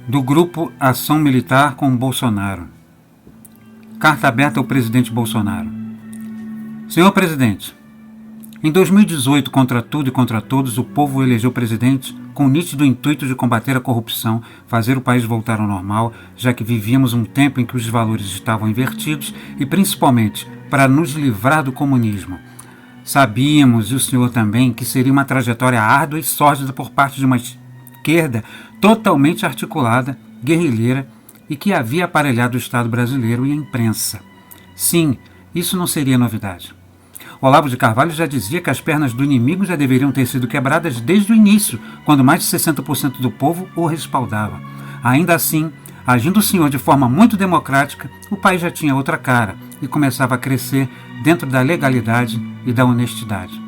Do Grupo Ação Militar com Bolsonaro. Carta aberta ao presidente Bolsonaro. Senhor presidente, em 2018, contra tudo e contra todos, o povo elegeu presidente com o nítido intuito de combater a corrupção, fazer o país voltar ao normal, já que vivíamos um tempo em que os valores estavam invertidos e, principalmente, para nos livrar do comunismo. Sabíamos, e o senhor também, que seria uma trajetória árdua e sórdida por parte de uma esquerda totalmente articulada, guerrilheira e que havia aparelhado o Estado brasileiro e a imprensa. Sim, isso não seria novidade. Olavo de Carvalho já dizia que as pernas do inimigo já deveriam ter sido quebradas desde o início, quando mais de 60% do povo o respaldava. Ainda assim, agindo o senhor de forma muito democrática, o país já tinha outra cara e começava a crescer dentro da legalidade e da honestidade.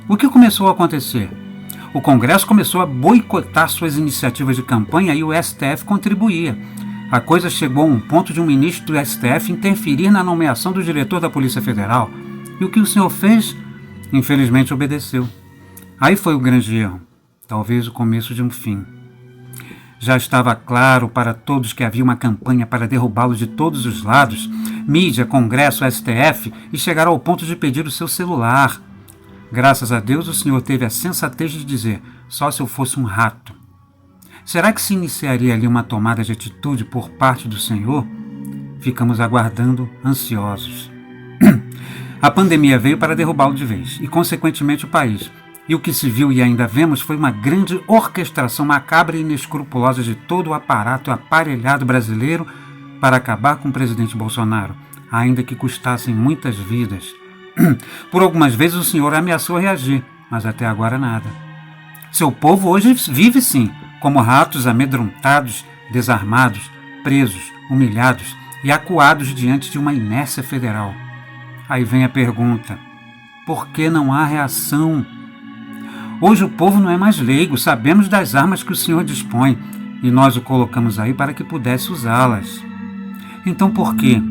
O que começou a acontecer? O Congresso começou a boicotar suas iniciativas de campanha e o STF contribuía. A coisa chegou a um ponto de um ministro do STF interferir na nomeação do diretor da Polícia Federal. E o que o senhor fez? Infelizmente obedeceu. Aí foi o grande erro, talvez o começo de um fim. Já estava claro para todos que havia uma campanha para derrubá-lo de todos os lados, mídia, Congresso, STF, e chegaram ao ponto de pedir o seu celular. Graças a Deus o senhor teve a sensatez de dizer, só se eu fosse um rato. Será que se iniciaria ali uma tomada de atitude por parte do senhor? Ficamos aguardando, ansiosos. A pandemia veio para derrubá-lo de vez, e consequentemente o país. E o que se viu e ainda vemos foi uma grande orquestração macabra e inescrupulosa de todo o aparato aparelhado brasileiro para acabar com o presidente Bolsonaro, ainda que custassem muitas vidas. Por algumas vezes o senhor ameaçou reagir, mas até agora nada. Seu povo hoje vive sim, como ratos amedrontados, desarmados, presos, humilhados e acuados diante de uma inércia federal. Aí vem a pergunta, por que não há reação? Hoje o povo não é mais leigo, sabemos das armas que o senhor dispõe e nós o colocamos aí para que pudesse usá-las. Então por quê?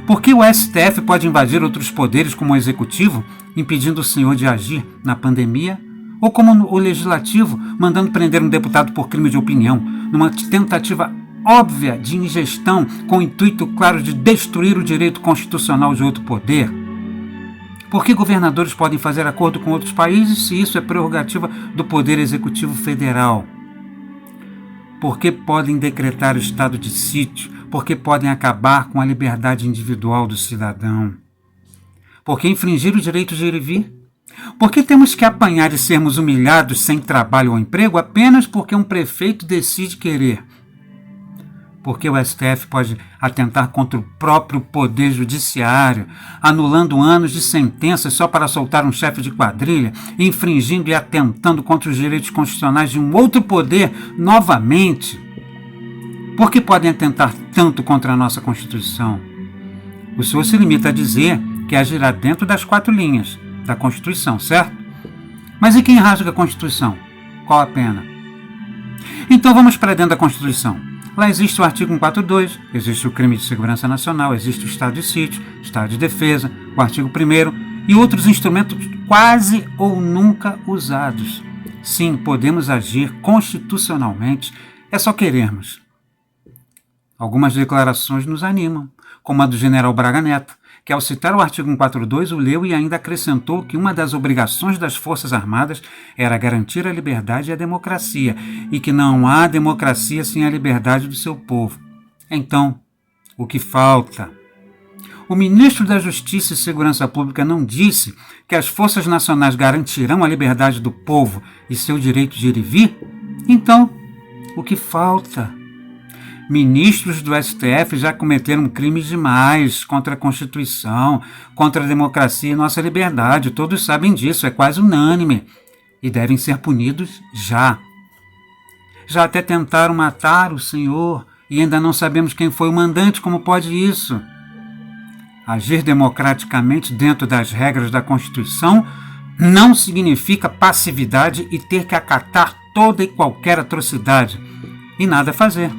Por que o STF pode invadir outros poderes como o Executivo, impedindo o senhor de agir na pandemia? Ou como o Legislativo, mandando prender um deputado por crime de opinião, numa tentativa óbvia de ingestão com o intuito claro de destruir o direito constitucional de outro poder? Por que governadores podem fazer acordo com outros países se isso é prerrogativa do Poder Executivo Federal? Por que podem decretar o estado de sítio? Por que podem acabar com a liberdade individual do cidadão? Por que infringir o direito de ir e vir? Por que temos que apanhar e sermos humilhados sem trabalho ou emprego apenas porque um prefeito decide querer? Por que o STF pode atentar contra o próprio poder judiciário, anulando anos de sentenças só para soltar um chefe de quadrilha, infringindo e atentando contra os direitos constitucionais de um outro poder novamente? Por que podem atentar tanto contra a nossa Constituição? O senhor se limita a dizer que agirá dentro das 4 linhas da Constituição, certo? Mas e quem rasga a Constituição? Qual a pena? Então vamos para dentro da Constituição. Lá existe o artigo 142, existe o crime de segurança nacional, existe o estado de sítio, estado de defesa, o artigo 1º e outros instrumentos quase ou nunca usados. Sim, podemos agir constitucionalmente, é só querermos. Algumas declarações nos animam, como a do general Braga Neto, que ao citar o artigo 142 o leu e ainda acrescentou que uma das obrigações das Forças Armadas era garantir a liberdade e a democracia, e que não há democracia sem a liberdade do seu povo. Então, o que falta? O ministro da Justiça e Segurança Pública não disse que as Forças Nacionais garantirão a liberdade do povo e seu direito de ir e vir? Então, o que falta? Ministros do STF já cometeram crimes demais contra a Constituição, contra a democracia e nossa liberdade. Todos sabem disso, é quase unânime. E devem ser punidos já. Já até tentaram matar o senhor e ainda não sabemos quem foi o mandante. Como pode isso? Agir democraticamente dentro das regras da Constituição não significa passividade e ter que acatar toda e qualquer atrocidade e nada fazer.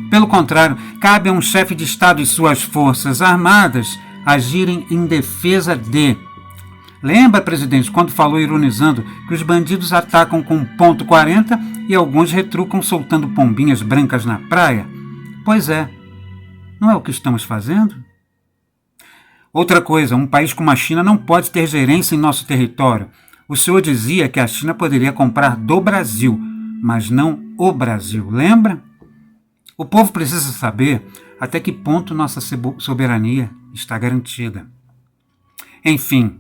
Pelo contrário, cabe a um chefe de Estado e suas forças armadas agirem em defesa de Lembra, presidente, quando falou ironizando que os bandidos atacam com ponto .40 e alguns retrucam soltando pombinhas brancas na praia? Pois é, não é o que estamos fazendo? Outra coisa, um país como a China não pode ter gerência em nosso território. O senhor dizia que a China poderia comprar do Brasil, mas não o Brasil, lembra? O povo precisa saber até que ponto nossa soberania está garantida. Enfim,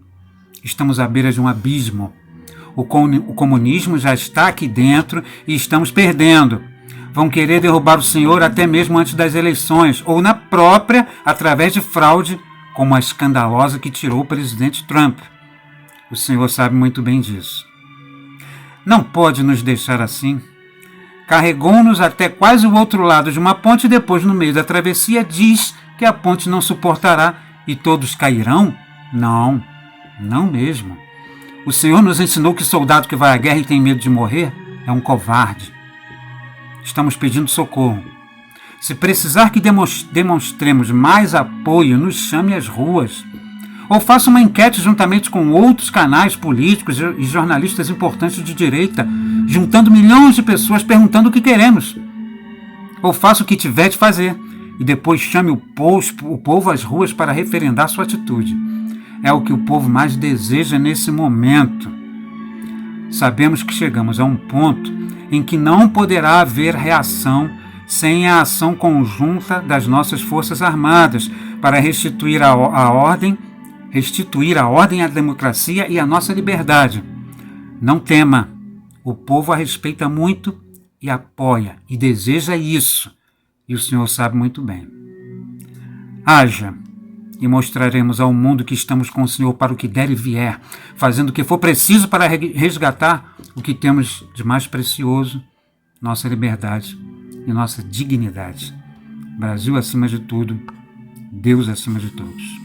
estamos à beira de um abismo. O comunismo já está aqui dentro e estamos perdendo. Vão querer derrubar o senhor até mesmo antes das eleições, ou na própria, através de fraude, como a escandalosa que tirou o presidente Trump. O senhor sabe muito bem disso. Não pode nos deixar assim. Carregou-nos até quase o outro lado de uma ponte e depois, no meio da travessia, diz que a ponte não suportará e todos cairão? Não, não mesmo. O senhor nos ensinou que soldado que vai à guerra e tem medo de morrer é um covarde. Estamos pedindo socorro. Se precisar que demonstremos mais apoio, nos chame às ruas. Ou faça uma enquete juntamente com outros canais políticos e jornalistas importantes de direita, juntando milhões de pessoas perguntando o que queremos. Ou faça o que tiver de fazer e depois chame o povo às ruas para referendar sua atitude. É o que o povo mais deseja nesse momento. Sabemos que chegamos a um ponto em que não poderá haver reação sem a ação conjunta das nossas Forças Armadas para restituir a ordem, à democracia e à nossa liberdade. Não tema, o povo a respeita muito e apoia e deseja isso, e o senhor sabe muito bem. Haja, e mostraremos ao mundo que estamos com o senhor para o que der e vier, fazendo o que for preciso para resgatar o que temos de mais precioso, nossa liberdade e nossa dignidade. Brasil acima de tudo, Deus acima de todos.